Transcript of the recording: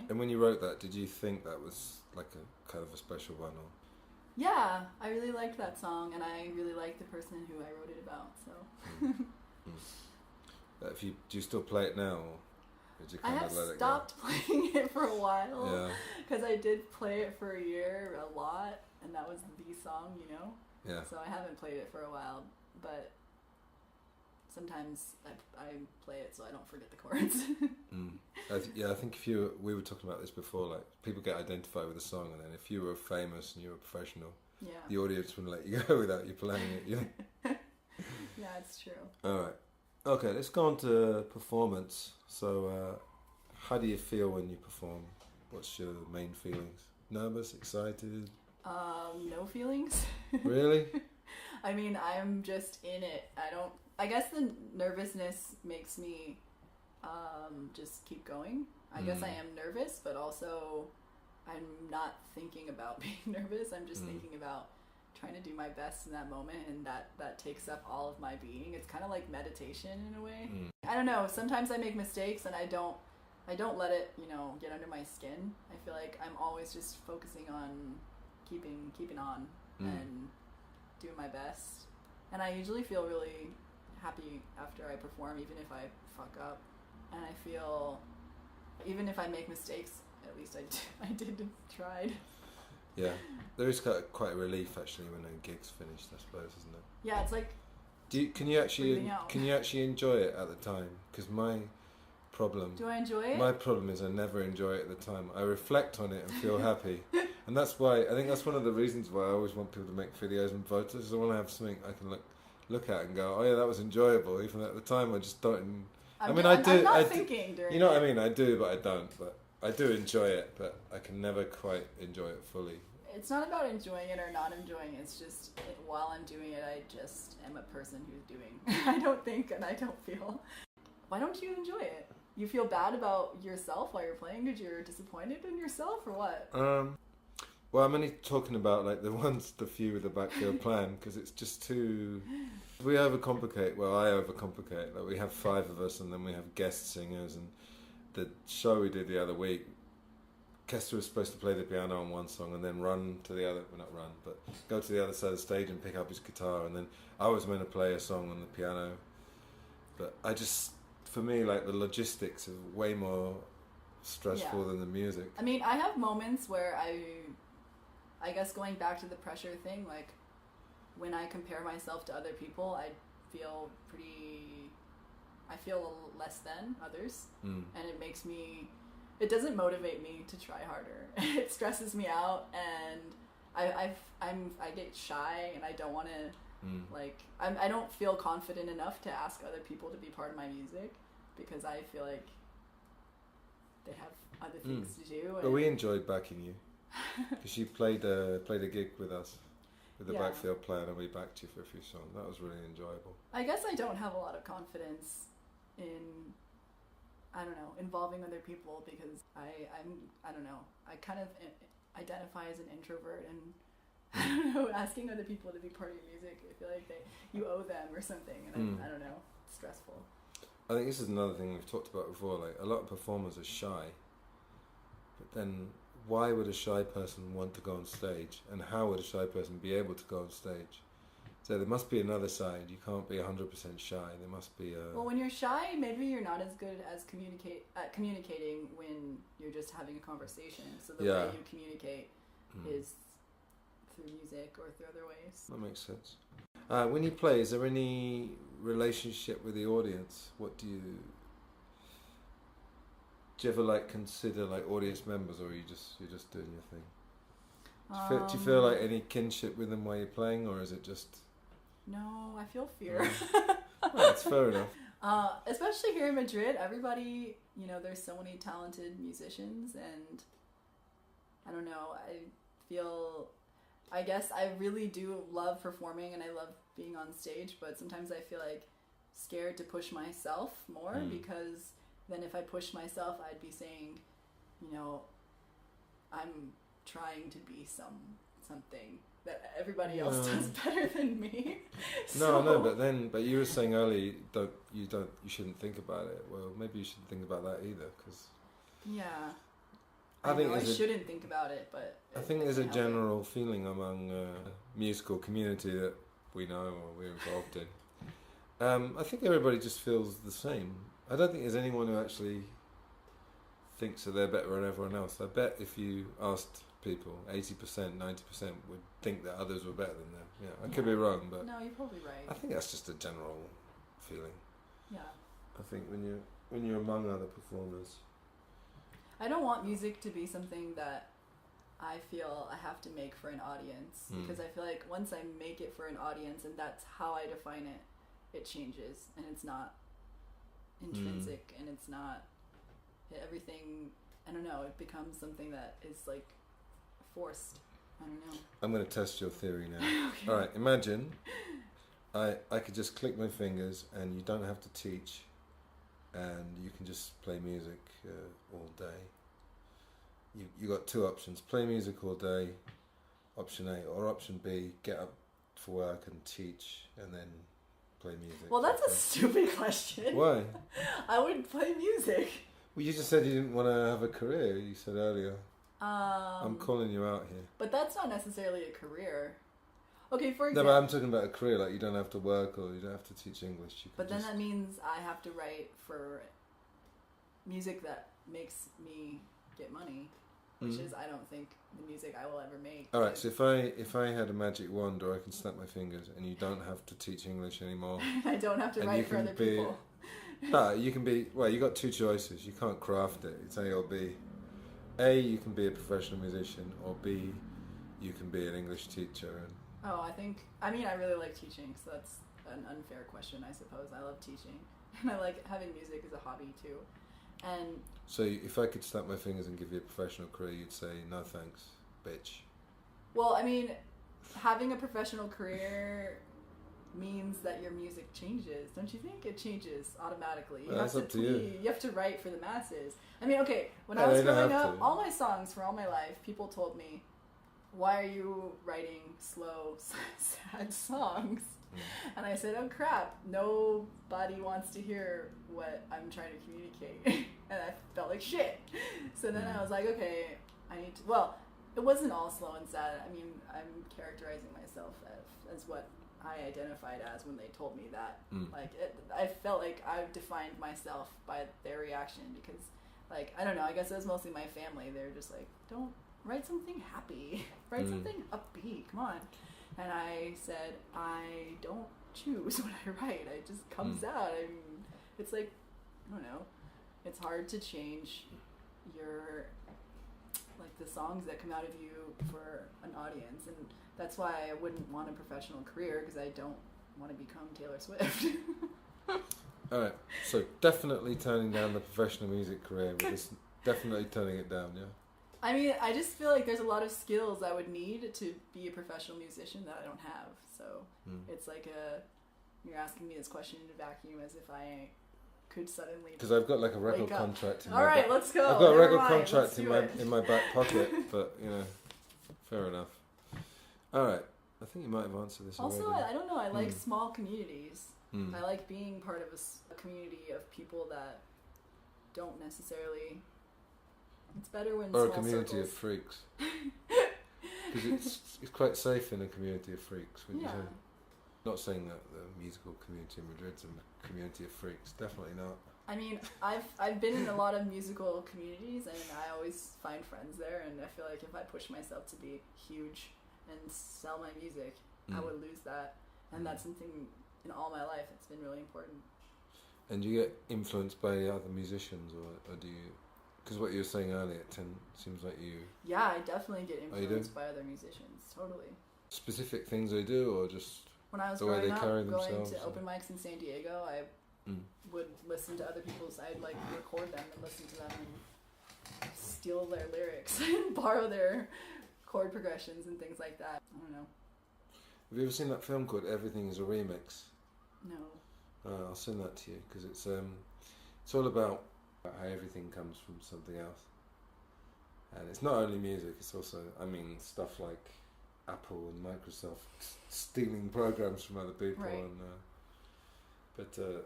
And when you wrote that, did you think that was like a kind of a special one, or? Yeah, I really liked that song, and I really liked the person who I wrote it about. So. Do you still play it now, or did you I kind have of let it go? stopped playing it for a while. Yeah. Because I did play it for a year a lot, and that was the song, Yeah. So I haven't played it for a while, but sometimes I play it so I don't forget the chords. I think we were talking about this before, like people get identified with a song, and then if you were famous and you were professional, the audience wouldn't let you go without you playing it. Yeah, it's true. All right. Okay, let's go on to performance. So, how do you feel when you perform? What's your main feelings? Nervous, excited? No feelings. Really? I mean, I'm just in it. I guess the nervousness makes me just keep going. I guess I am nervous, but also I'm not thinking about being nervous. I'm just thinking about trying to do my best in that moment, and that takes up all of my being. It's kind of like meditation in a way. I don't know. Sometimes I make mistakes, and I don't let it, get under my skin. I feel like I'm always just focusing on keeping on and doing my best. And I usually feel really happy after I perform, even if I fuck up. And I feel, even if I make mistakes, at least I did tried. Yeah, there is quite a relief actually when a gig's finished, I suppose, isn't it? Yeah, it's like. Can you actually enjoy it at the time? Because my problem. Do I enjoy it? My problem is I never enjoy it at the time. I reflect on it and feel happy, and that's why I think that's one of the reasons why I always want people to make videos and photos. I want to have something I can look at and go, oh yeah, that was enjoyable. Even at the time, I just don't. I'm not thinking during. You know what I mean? I do, but I don't. But I do enjoy it, but I can never quite enjoy it fully. It's not about enjoying it or not enjoying it. It's just while I'm doing it, I just am a person who's doing. I don't think and I don't feel. Why don't you enjoy it? You feel bad about yourself while you're playing because you're disappointed in yourself, or what? Well, I'm only talking about like the few with the backfield plan, because it's just too. We overcomplicate. Well, I overcomplicate. Like we have 5 of us, and then we have guest singers. And the show we did the other week, Kester was supposed to play the piano on one song and then run to the other. Well, not run, but go to the other side of the stage and pick up his guitar. And then I was meant to play a song on the piano, but for me, like the logistics are way more stressful than the music. I mean, I have moments where I guess going back to the pressure thing, like when I compare myself to other people, I feel less than others, and it doesn't motivate me to try harder. It stresses me out, and I get shy, and I don't want to I don't feel confident enough to ask other people to be part of my music, because I feel like they have other things to do. But we enjoyed backing you, because you played a gig with us with the backfield plan, and we backed you for a few songs. That was really enjoyable. I guess I don't have a lot of confidence in, I don't know, involving other people, because I don't know, I kind of identify as an introvert, and I don't know, asking other people to be part of your music, I feel like you owe them or something, and I don't know, it's stressful. I think this is another thing we've talked about before, like a lot of performers are shy, but then why would a shy person want to go on stage, and how would a shy person be able to go on stage? So there must be another side. You can't be 100% shy. There must be a... Well, when you're shy, maybe you're not as good as communicating when you're just having a conversation. So the way you communicate is through music or through other ways. That makes sense. When you play, is there any relationship with the audience? Do you ever consider audience members, or are you're just doing your thing? Do you feel like any kinship with them while you're playing, or is it just... No, I feel fear. Well, that's fair enough. Especially here in Madrid, everybody, there's so many talented musicians, and I don't know, I guess I really do love performing, and I love being on stage, but sometimes I feel scared to push myself more, because then if I push myself, I'd be saying, I'm trying to be something that everybody else does better than me. But you were saying earlier you shouldn't think about it. Well, maybe you shouldn't think about that either, because I know I shouldn't think about it, but I think there's a general feeling among musical community that we know or we're involved in. I think everybody just feels the same. I don't think there's anyone who actually thinks that they're better than everyone else. I bet if you asked people, 80%, 90% would think that others were better than them. Yeah, I could be wrong, but no, you're probably right. I think that's just a general feeling. Yeah. I think when you're among other performers. I don't want music to be something that I feel I have to make for an audience, because I feel like once I make it for an audience and that's how I define it, it changes and it's not intrinsic and it's not everything. I don't know, it becomes something that is like forced. I don't know. I'm going to test your theory now. Okay. Alright, imagine I could just click my fingers and you don't have to teach and you can just play music all day. You got two options: play music all day, option A, or option B, get up for work and teach and then play music. Well, that's a stupid question. Why? I would play music. Well, you just said you didn't want to have a career, you said earlier. I'm calling you out here. But that's not necessarily a career. Okay, for example... No, but I'm talking about a career, like you don't have to work or you don't have to teach English. But then that means I have to write for music that makes me get money, which is, I don't think, the music I will ever make. Alright, so if I had a magic wand or I can snap my fingers and you don't have to teach English anymore... I don't have to write for other people. No, you can be... Well, you got two choices. You can't craft it. It's A or B. A, you can be a professional musician, or B, you can be an English teacher. And I mean, I really like teaching, so that's an unfair question, I suppose. I love teaching, and I like having music as a hobby, too. And so if I could snap my fingers and give you a professional career, you'd say, no thanks, bitch. Well, I mean, having a professional career means that your music changes. Don't you think? It changes automatically. That's up to you. You have to write for the masses. I mean, okay, when I was growing up, all my songs for all my life, people told me, why are you writing slow, sad songs? And I said, oh crap, nobody wants to hear what I'm trying to communicate. And I felt like shit. So then I was like, okay, I need to, well, it wasn't all slow and sad. I mean, I'm characterizing myself as what I identified as when they told me that. Like, I felt like I defined myself by their reaction because, like, I don't know, I guess it was mostly my family. They're just like, don't write something happy. Write something upbeat. Come on. And I said, I don't choose what I write. It just comes out. I mean, it's like, I don't know. It's hard to change your, like, the songs that come out of you for an audience. And that's why I wouldn't want a professional career, because I don't want to become Taylor Swift. Alright, so definitely turning down the professional music career. We're just definitely turning it down, yeah? I mean, I just feel like there's a lot of skills I would need to be a professional musician that I don't have. So it's like you're asking me this question in a vacuum as if I could suddenly... Because I've got like a record contract in my back. Alright, let's go. I've got a record contract in my back pocket, but, you know, fair enough. Alright, I think you might have answered this already. Also, I don't know, I like small communities. I like being part of a community of people that don't necessarily... It's better when or small a community circles. Of freaks. Because it's quite safe in a community of freaks, wouldn't you say? Not saying that the musical community in Madrid's a community of freaks, definitely not. I mean, I've been in a lot of musical communities and I always find friends there, and I feel like if I push myself to be huge and sell my music, I would lose that. And that's something in all my life it's been really important. And do you get influenced by other musicians, or do you... Because what you were saying earlier, seems like you... Yeah, I definitely get influenced by other musicians, totally. Specific things they do, or just when I was the way they carry going themselves? To open mics in San Diego, I would listen to other people's... I'd like record them and listen to them and steal their lyrics and borrow their chord progressions and things like that. I don't know. Have you ever seen that film called Everything is a Remix? No. I'll send that to you, because it's all about how everything comes from something else. And it's not only music, it's also, I mean, stuff like Apple and Microsoft stealing programs from other people. Right. And but